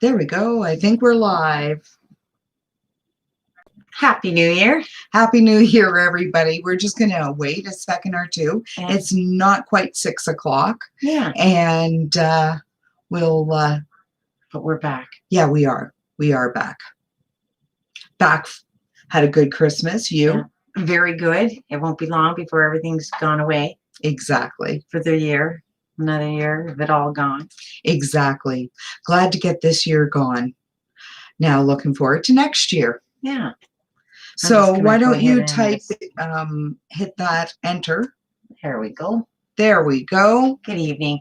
There we go. I think we're live. Happy New Year. Happy New Year, everybody. We're just going to wait a second or two. Yeah. It's not quite 6 o'clock. Yeah. And we'll... but we're back. Yeah, we are. We are back. Back. Had a good Christmas. You? Yeah. Very good. It won't be long before everything's gone away. Exactly. For the year. Another year of it all gone. Exactly. Glad to get this year gone. Now looking forward to next year. Yeah. So why don't you type, hit that enter. There we go. There we go. Good evening.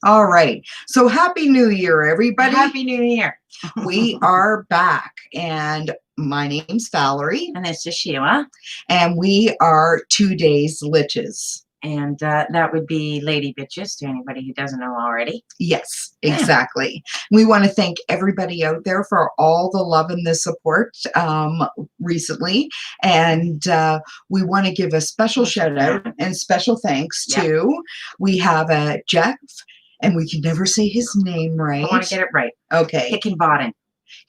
All right. So happy New Year, everybody. Happy New Year. We are back, and my name's Valerie. And this is Sheila. And we are 2 Days Liches. And that would be Lady Bitches to anybody who doesn't know already. Yes, exactly. We want to thank everybody out there for all the love and the support recently. And we want to give a special shout out and special thanks to, we have Jeff, and we can never say his name right. I want to get it right. Okay. Hickenbottom.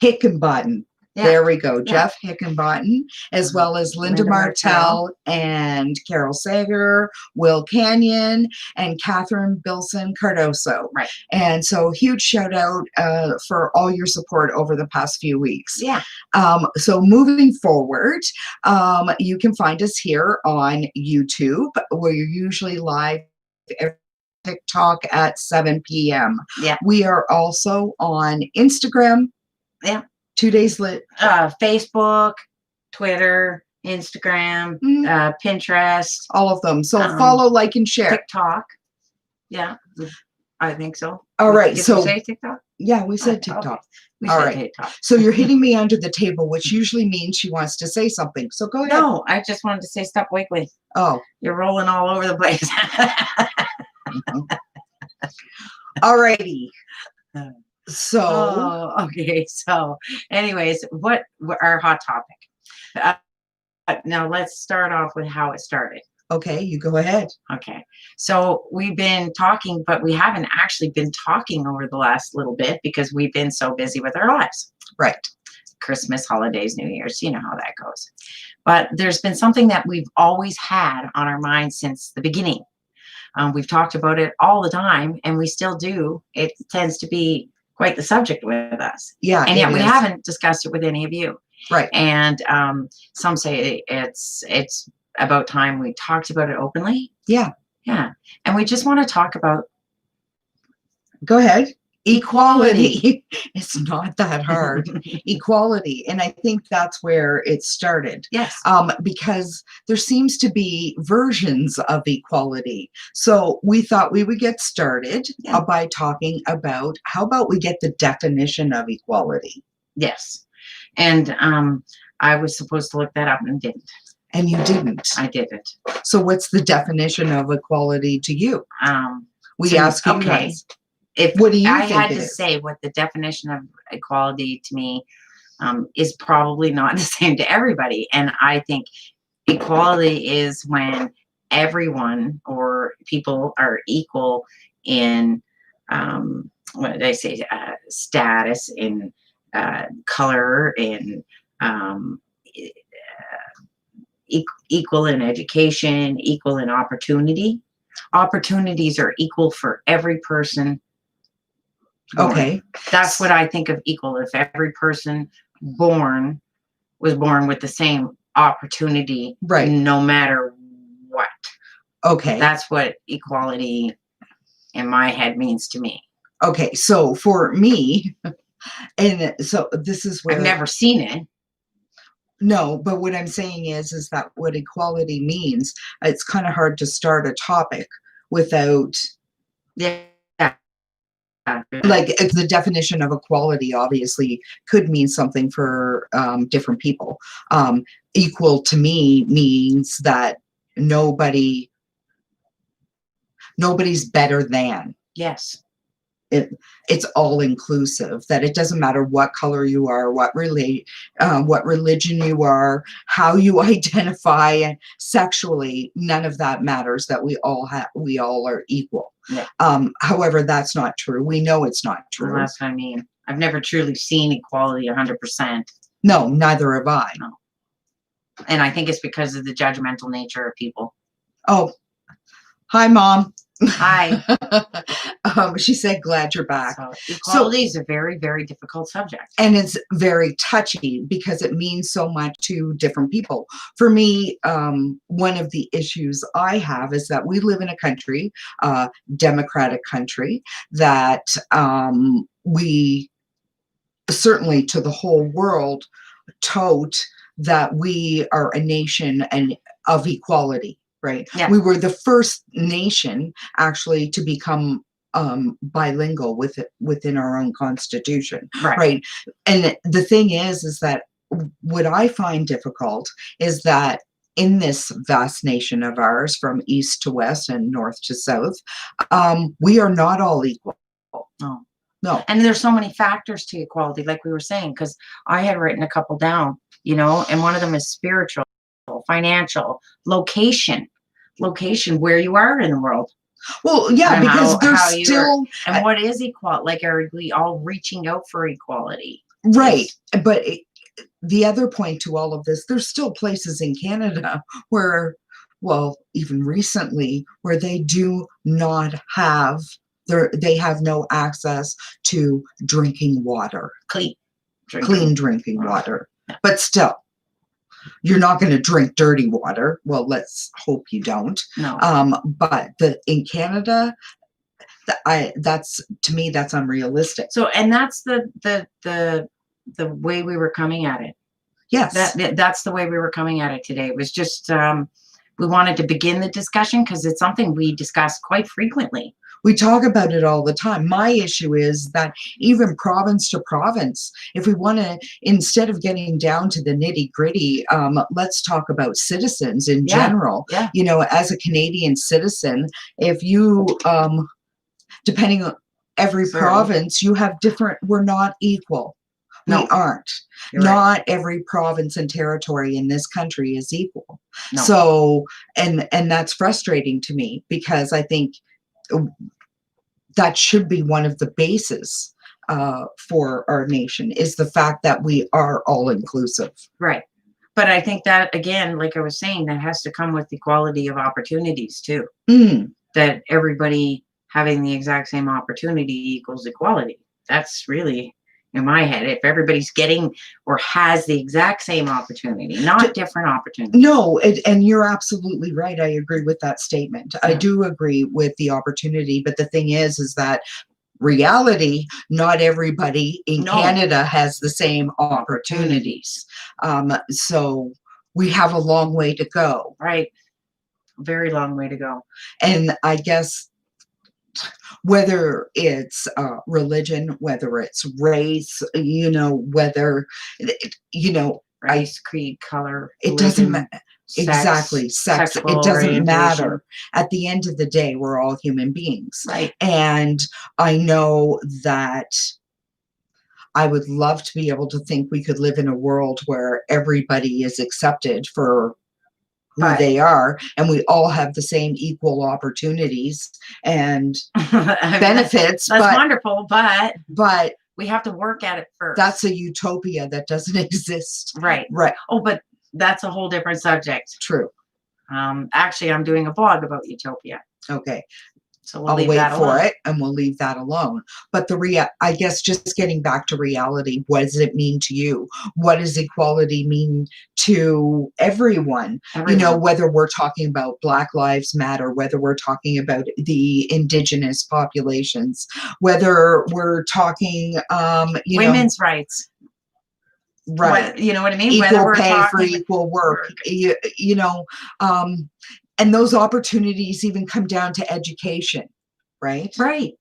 Hickenbottom. Yeah. There we go. Yeah. Jeff Hickenbottom, as well as Linda Martell and Carol Sager, Will Canyon, and Catherine Bilson Cardoso. Right. And so huge shout out for all your support over the past few weeks. Yeah. So moving forward, you can find us here on YouTube. We're usually live every TikTok at 7 p.m. Yeah. We are also on Instagram. Yeah. 2 Days Lit. Facebook, Twitter, Instagram, Pinterest. All of them. So follow, like, and share. TikTok. Yeah, I think so. All right. Did so we say TikTok? Yeah, we said TikTok. Okay. We All said right. TikTok. So you're hitting me under the table, which usually means she wants to say something. So go ahead. No, I just wanted to say stop wiggling. Oh. You're rolling all over the place. All righty. So, okay. So, anyways, what our hot topic? Now let's start off with how it started. Okay, you go ahead. Okay. So we've been talking, but we haven't actually been talking over the last little bit because we've been so busy with our lives. Right. Christmas, holidays, New Year's, you know how that goes. But there's been something that we've always had on our minds since the beginning. We've talked about it all the time, and we still do. It tends to be quite the subject with us. Yeah. And yet we haven't discussed it with any of you. Right. And some say it's about time we talked about it openly. Yeah. Yeah. And we just want to talk about. Go ahead. Equality. It's not that hard. Equality. And I think that's where it started. Yes. Because there seems to be versions of equality. So we thought we would get started by talking about, how about we get the definition of equality? Yes. And I was supposed to look that up and didn't. And you didn't. I didn't. So what's the definition of equality to you? We ask you guys. What do you think? I had to say what the definition of equality to me is probably not the same to everybody. And I think equality is when everyone or people are equal in, what did I say, status, in color, in equal in education, equal in opportunity. Opportunities are equal for every person. Okay. That's what I think of equal. If every person was born with the same opportunity, right, no matter what. Okay. That's what equality in my head means to me. Okay. So for me, and so this is where I've never seen it. No, but what I'm saying is that what equality means, it's kind of hard to start a topic without, like, the definition of equality obviously could mean something for different people. Equal to me means that nobody's better than. Yes. It's all inclusive, that it doesn't matter what color you are, what religion you are, how you identify sexually, none of that matters, that we all are equal. Yeah. However, that's not true. We know it's not true. Well, that's what I mean. I've never truly seen equality 100%. No, neither have I. No. And I think it's because of the judgmental nature of people. Oh, hi, Mom. Hi. She said, glad you're back. So equality is a very, very difficult subject. And it's very touchy because it means so much to different people. For me, one of the issues I have is that we live in a country, democratic country, that we certainly to the whole world tote that we are a nation and of equality. Right. Yeah. We were the first nation actually to become bilingual within our own constitution. Right. And the thing is that what I find difficult is that in this vast nation of ours, from east to west and north to south, we are not all equal. No. No. And there's so many factors to equality, like we were saying, because I had written a couple down, you know, and one of them is spiritual, financial, location, where you are in the world. Well, yeah, and because there's how still and what is equality? Like, are we all reaching out for equality? Right. But the other point to all of this, there's still places in Canada where, well, even recently, where they do not have they have no access to drinking water, clean drinking water. But still, you're not going to drink dirty water. Well, let's hope you don't. No. But in Canada, that's, to me, that's unrealistic. So, and that's the way we were coming at it. Yes. That's the way we were coming at it today. It was just, we wanted to begin the discussion because it's something we discuss quite frequently. We talk about it all the time. My issue is that even province to province, if we want to, instead of getting down to the nitty gritty, let's talk about citizens in general. Yeah. You know, as a Canadian citizen, if you, depending on every province, you have different, we're not equal. No. We aren't. You're not right. Every province and territory in this country is equal. No. So, and that's frustrating to me because I think that should be one of the bases for our nation, is the fact that we are all inclusive. Right. But I think that, again, like I was saying, that has to come with equality of opportunities too. That everybody having the exact same opportunity equals equality. That's really, in my head, if everybody's getting or has the exact same opportunity, not different opportunities. No, and you're absolutely right. I agree with that statement. Yeah. I do agree with the opportunity, but the thing is that reality, not everybody in Canada has the same opportunities. So we have a long way to go. Right. Very long way to go. And I guess whether it's religion, whether it's race, you know, whether, you know, race, creed, color, it doesn't matter. Exactly. Sex. It doesn't matter. At the end of the day, we're all human beings. Right. And I know that I would love to be able to think we could live in a world where everybody is accepted for who they are, and we all have the same equal opportunities and benefits. That's wonderful, but we have to work at it first. That's a utopia that doesn't exist. Right. Right. Oh, but that's a whole different subject. True. Actually, I'm doing a blog about utopia. Okay. So I'll wait for it, and we'll leave that alone. But I guess just getting back to reality, what does it mean to you? What does equality mean to everyone? You know, whether we're talking about Black Lives Matter, whether we're talking about the Indigenous populations, whether we're talking, women's rights. Right. You know what I mean? Equal pay for equal work. You know, and those opportunities even come down to education, right? Right.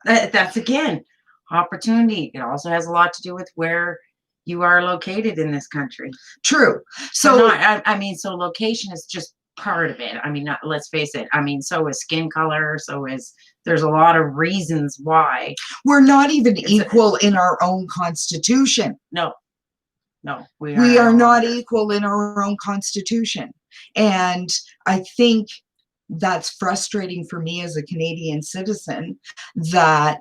That's, again, opportunity. It also has a lot to do with where you are located in this country. True. So, I mean, so location is just part of it. I mean, let's face it. I mean, so is skin color. There's a lot of reasons why. We're not even equal in our own constitution. No, we are not equal in our own constitution. And I think that's frustrating for me as a Canadian citizen, that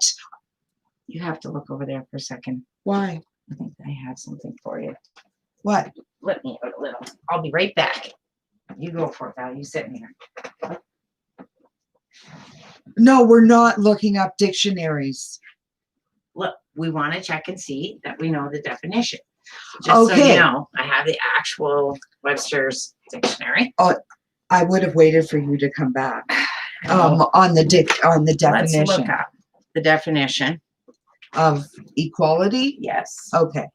You have to look over there for a second. Why? I think I have something for you. What? Let me out a little. I'll be right back. You go for it, Val. You sit in here. No, we're not looking up dictionaries. Look, we want to check and see that we know the definition. Just so you know, I have the actual Webster's dictionary. Oh, I would have waited for you to come back. On the definition. Let's look up the definition of equality. Yes. Okay.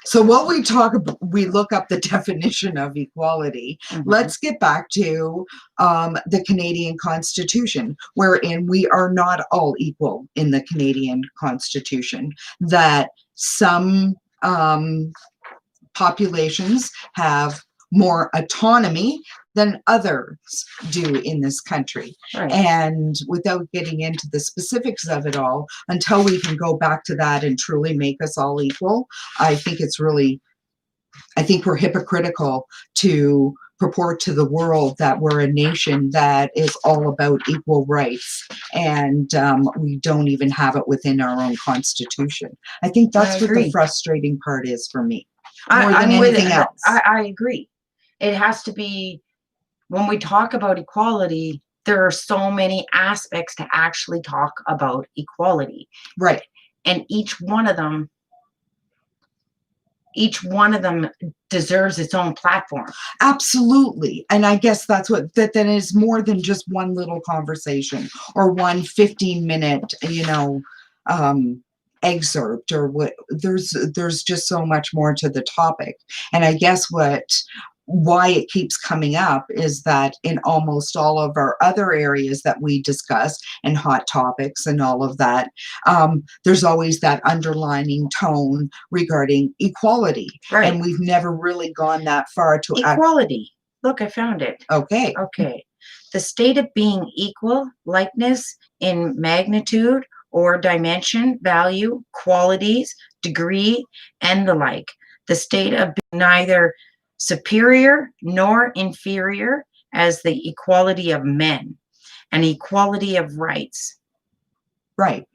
So what we talk about, we look up the definition of equality. Let's get back to the Canadian Constitution, wherein we are not all equal in the Canadian Constitution, that some populations have more autonomy than others do in this country. Right. And without getting into the specifics of it all, until we can go back to that and truly make us all equal, I think we're hypocritical to purport to the world that we're a nation that is all about equal rights, and we don't even have it within our own constitution. I think that's what the frustrating part is for me, more than anything else. I agree. It has to be, when we talk about equality, there are so many aspects to actually talk about equality. Right. And each one of them deserves its own platform. Absolutely. And I guess that's what that is, more than just one little conversation or one 15-minute, excerpt, or what. There's just so much more to the topic. And I guess why it keeps coming up is that in almost all of our other areas that we discuss, and hot topics and all of that, there's always that underlining tone regarding equality. Right. And we've never really gone that far to equality. Look, I found it. Okay. The state of being equal, likeness in magnitude or dimension, value, qualities, degree, and the like. The state of being neither superior nor inferior, as the equality of men and equality of rights. Right.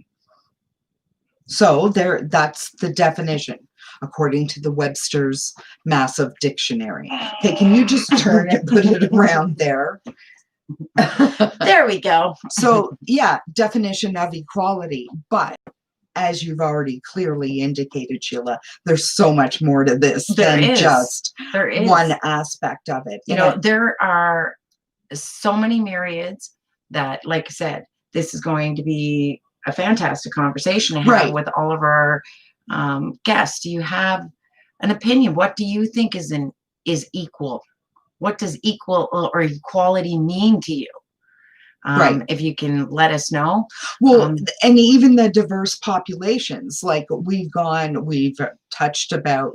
So that's the definition according to the Webster's massive dictionary. Okay, can you just turn it, put it around there? There we go. So yeah, definition of equality. But as you've already clearly indicated, Sheila, there's so much more to this than just one aspect of it. There are so many myriads that, like I said, this is going to be a fantastic conversation to have with all of our guests. Do you have an opinion? What do you think is equal? What does equal or equality mean to you? If you can let us know. Well, and even the diverse populations, like we've touched about,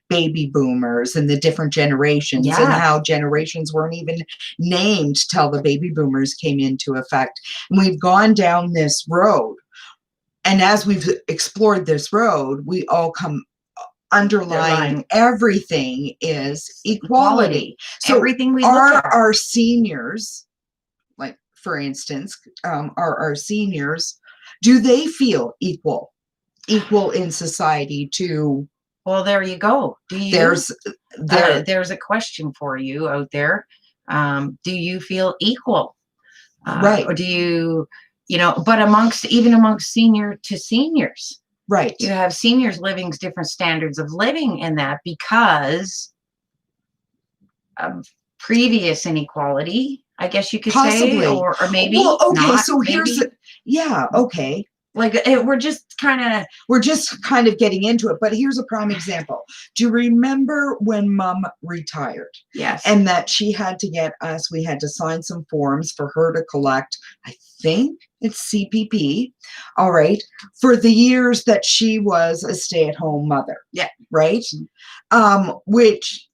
baby boomers and the different generations, and how generations weren't even named till the baby boomers came into effect. And we've gone down this road. And as we've explored this road, we all come underlying everything is equality. So everything we look at. Our seniors, like for instance, our seniors, do they feel equal in society to? Well, there you go. Do you? There's a question for you out there. Do you feel equal? Right. Or do you, but amongst senior to seniors? Right. You have seniors living different standards of living in that because of previous inequality, I guess you could say, or maybe okay, not. So here's okay. Like we're just kind of getting into it, but here's a prime example. Do you remember when Mom retired? Yes. And that she had to we had to sign some forms for her to collect, I think it's CPP, all right, for the years that she was a stay-at-home mother. Yeah. Right? Which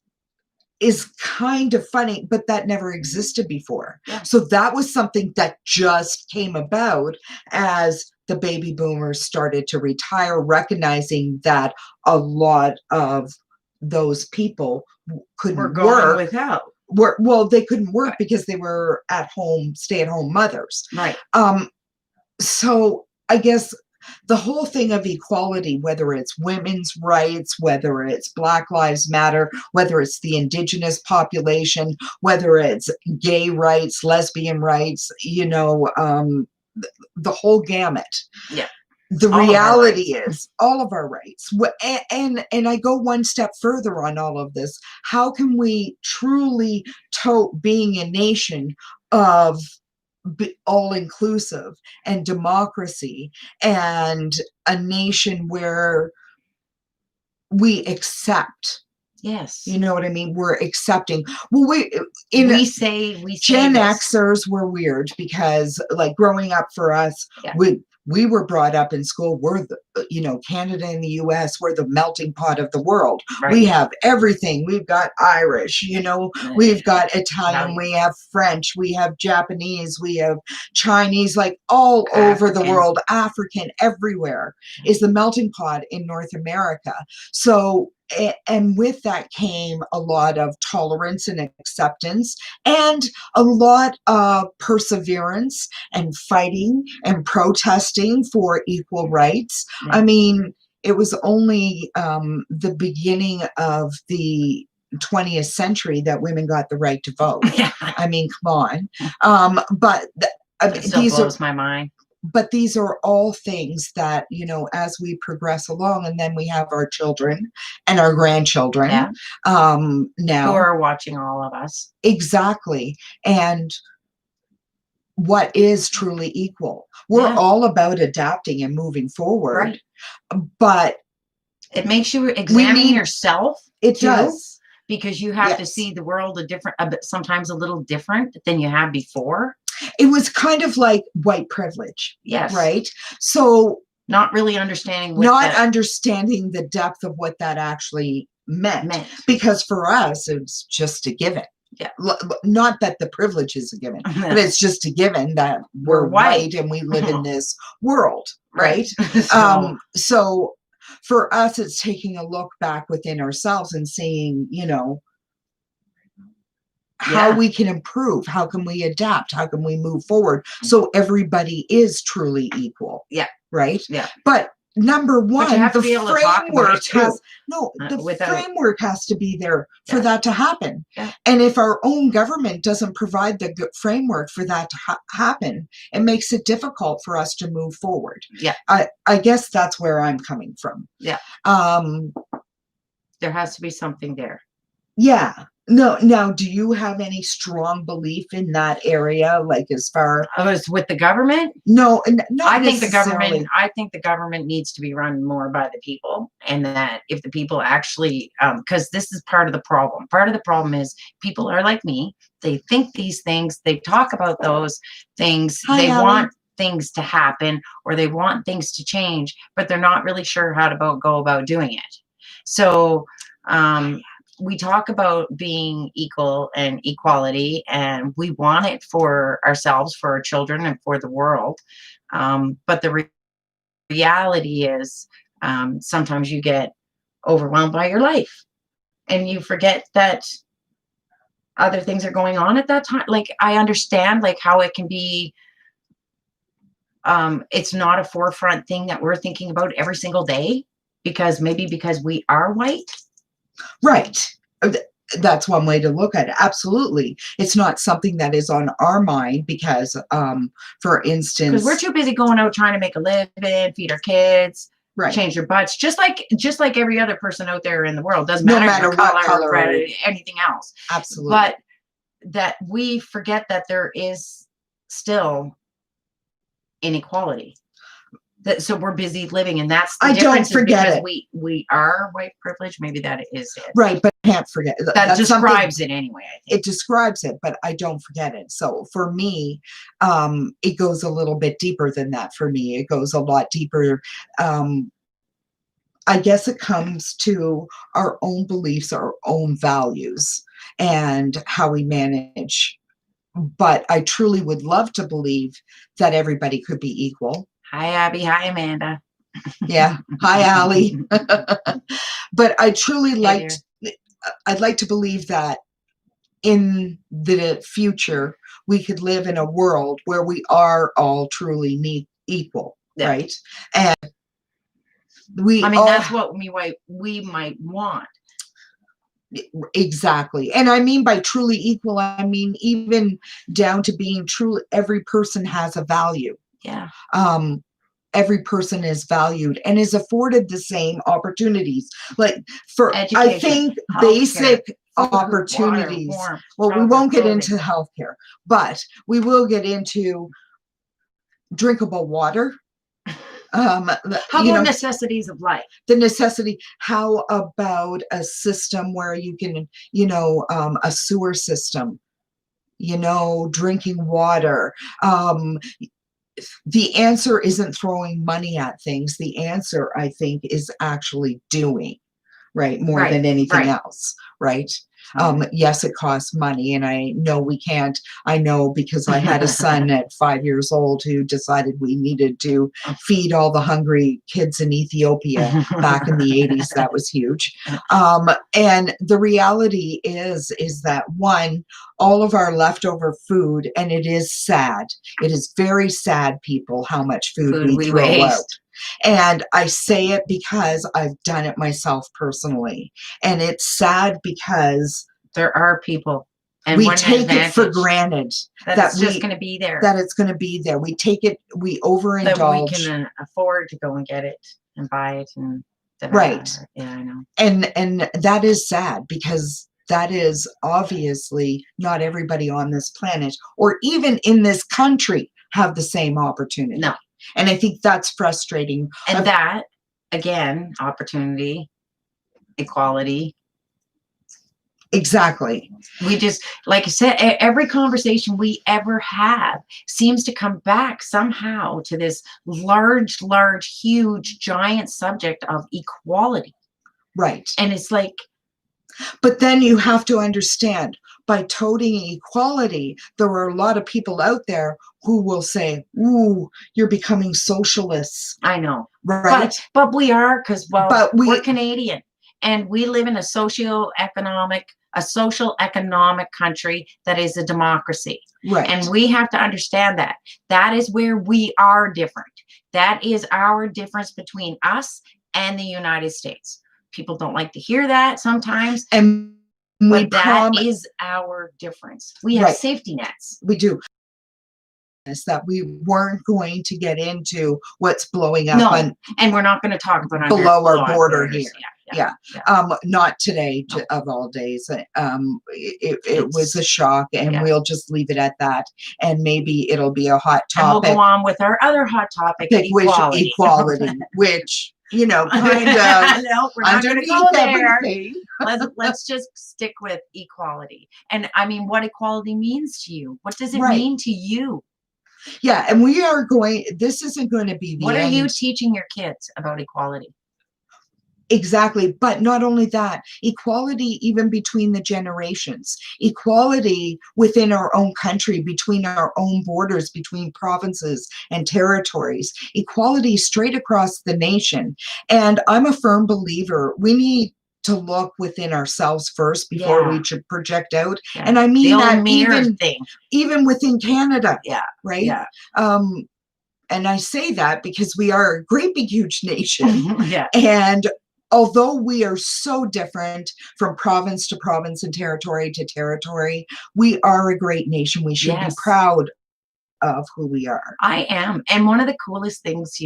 is kind of funny, but that never existed before. Yeah. So that was something that just came about as the baby boomers started to retire, recognizing that a lot of those people couldn't work without. Well, they couldn't work because they were at home, stay-at-home mothers. Right. So I guess the whole thing of equality, whether it's women's rights, whether it's Black Lives Matter, whether it's the indigenous population, whether it's gay rights, lesbian rights, the whole gamut. Yeah. The reality is all of our rights. And I go one step further on all of this. How can we truly tote being a nation of all inclusive and democracy and a nation where we accept? Yes. You know what I mean? We're accepting. Well, we say Gen Xers were weird because, like, growing up for us, we were brought up in school. We're Canada and the US, we're the melting pot of the world. Right. We have everything. We've got Irish, we've got Italian, we have French, we have Japanese, we have Chinese, like all over the world, African, everywhere is the melting pot in North America. So, and with that came a lot of tolerance and acceptance and a lot of perseverance and fighting and protesting for equal rights. Yeah. I mean, it was only the beginning of the 20th century that women got the right to vote. Yeah. I mean, come on. But it still blows my mind. But these are all things that, as we progress along, and then we have our children and our grandchildren now. Who are watching all of us. Exactly. And what is truly equal? We're all about adapting and moving forward. Right. But it makes you examine yourself. It does. Because you have to see the world sometimes a little different than you have before. It was kind of like white privilege. Yes. Right? So not really understanding understanding the depth of what that actually meant. Because for us, it's just a given. Yeah. Not that the privilege is a given, but it's just a given that we're white and we live in this world. Right? So for us, it's taking a look back within ourselves and seeing, how we can improve, how can we adapt, how can we move forward so everybody is truly equal. Yeah. Right? Yeah. But number one, the framework has to be there for that to happen. Yeah. And if our own government doesn't provide the framework for that to happen, it makes it difficult for us to move forward. Yeah. I guess that's where I'm coming from. Yeah. There has to be something there. Yeah. No. Now, do you have any strong belief in that area? Like, as far as with the government? No, I think the government needs to be run more by the people, and that if the people actually, because this is part of the problem. Part of the problem is people are like me. They think these things. They talk about those things. They want things to happen, or they want things to change, but they're not really sure how to go about doing it. So, we talk about being equal and equality, and we want it for ourselves, for our children, and for the world. But the reality is sometimes you get overwhelmed by your life and you forget that other things are going on at that time. Like, I understand like how it can be. It's not a forefront thing that we're thinking about every single day because we are white. Right. That's one way to look at it. Absolutely. It's not something that is on our mind because, for instance, because we're too busy going out trying to make a living, feed our kids, change their butts, just like every other person out there in the world. Doesn't matter what color or anything else. Absolutely. But that we forget that there is still inequality. So we're busy living, and that's the difference. Don't forget because it. We are white privilege. Maybe that is it. Right, but can't forget it. That describes it anyway. I think. It describes it, but I don't forget it. So for me, it goes a little bit deeper than that. For me, it goes a lot deeper. I guess it comes to our own beliefs, our own values, and how we manage. But I truly would love to believe that everybody could be equal. Hi, Abby. Hi, Amanda. Yeah. Hi, Allie. But I truly I'd like to believe that in the future, we could live in a world where we are all truly equal, Yeah. right? And we I mean, all, that's what we might want. exactly. And I mean by truly equal, I mean even down to being truly, every person has a value. Yeah. Every person is valued and is afforded the same opportunities. Like for, Education, I think basic opportunities. Water, warmth, well, we shelter, won't get clothing. into healthcare, but we will get into drinkable water. How about necessities of life? The necessity. How about a system where you can, a sewer system, drinking water. The answer isn't throwing money at things. The answer, I think, is actually doing, right? More than anything else, right? Yes, it costs money, and I know we can't. I know because I had a son at 5 years old who decided we needed to feed all the hungry kids in Ethiopia back in the 80s. That was huge. And the reality is that one, all of our leftover food, and it is sad. It is very sad, people, how much food we throw waste. out. And I say it because I've done it myself personally. And it's sad because there are people, and we take it for granted that it's just going to be there. That it's going to be there. We take it, we overindulge. That we can afford to go and get it and buy it. And right. Yeah, I know. And that is sad because that is obviously not everybody on this planet or even in this country have the same opportunity. No. And I think that's frustrating. And that, again, opportunity, equality. Exactly. We just, like I said, every conversation we ever have seems to come back somehow to this large, huge, giant subject of equality. Right. And it's like, but then you have to understand, by toting equality, there are a lot of people out there who will say, ooh, you're becoming socialists. I know. Right. But we are, because, well, we're Canadian and we live in a social economic country that is a democracy. Right. And we have to understand that. That is where we are different. That is our difference between us and the United States. People don't like to hear that sometimes. And that is our difference. We have safety nets. We do. That we weren't going to get into what's blowing up and we're not going to talk about below our border here. Yeah. Not today, of all days. It was a shock, and we'll just leave it at that. And maybe it'll be a hot topic. And we'll go on with our other hot topic, equality. Which kind of no, we're not going to go there. Let's just stick with equality. And I mean, what equality means to you? What does it mean to you? Yeah, and we are going, this isn't going to be the What end. are you teaching your kids about equality? Exactly. But not only that, equality even between the generations, equality within our own country, between our own borders, between provinces and territories, equality straight across the nation. And I'm a firm believer we need to look within ourselves first before we should project out. Yeah. And I mean that even within Canada. Yeah. Right. Yeah. And I say that because we are a great big huge nation. Yeah. And although we are so different from province to province and territory to territory, we are a great nation. We should be proud of who we are. I am. And one of the coolest things,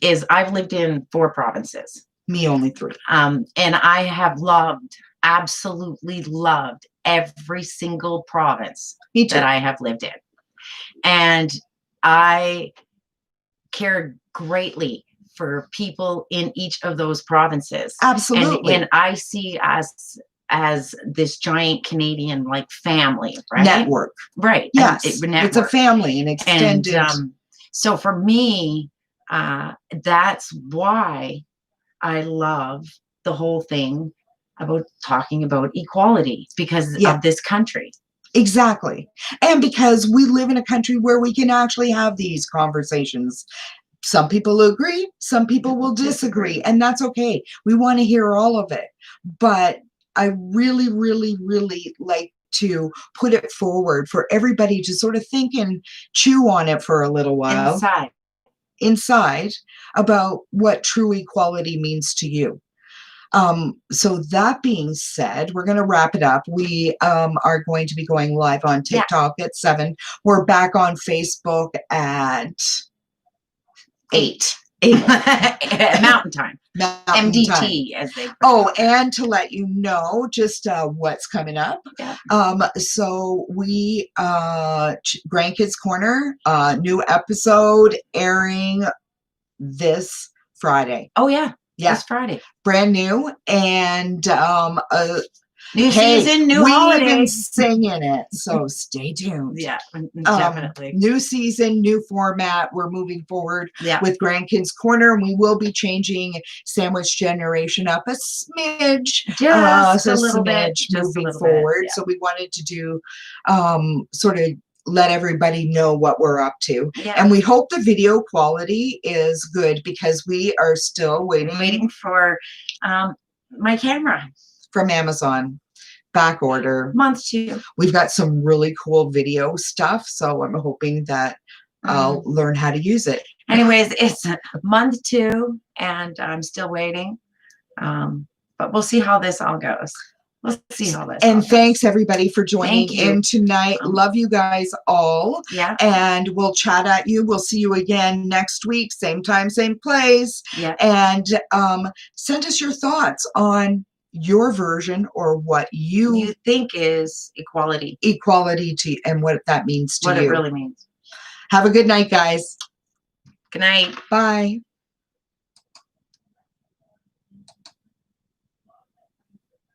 is I've lived in 4 provinces. Me only 3. And I have absolutely loved every single province that I have lived in. And I care greatly for people in each of those provinces. Absolutely. And I see us as this giant Canadian family, right? Network. Right. Yes. It's a family, an extended. And, so for me, that's why I love the whole thing about talking about equality because of this country. Exactly. And because we live in a country where we can actually have these conversations. Some people agree, some people will disagree, and that's okay. We want to hear all of it. But I really, really, really like to put it forward for everybody to sort of think and chew on it for a little while inside about what true equality means to you. So that being said, we're going to wrap it up. We are going to be going live on TikTok at 7. We're back on Facebook at 8. Mountain time. MDT time. as they and to let you know just what's coming up. So we Grandkids Corner, new episode airing this Friday. This Friday, brand new, and new season, new holiday. We even sing in it, so stay tuned. Definitely. New season, new format. We're moving forward with Grandkids Corner, and we will be changing Sandwich Generation up a smidge, just a little bit, moving forward. So we wanted to do sort of let everybody know what we're up to. And we hope the video quality is good because we are still waiting for my camera from Amazon. Back order. Month 2. We've got some really cool video stuff, so I'm hoping that I'll learn how to use it. Anyways, it's month 2 and I'm still waiting. But we'll see how this all goes. We'll see how this and thanks everybody for joining in tonight. Love you guys all. And we'll chat at you. We'll see you again next week, same time, same place. And send us your thoughts on your version or what you think is equality to and what that means to you. What it really means. Have a good night, guys. Good night. Bye.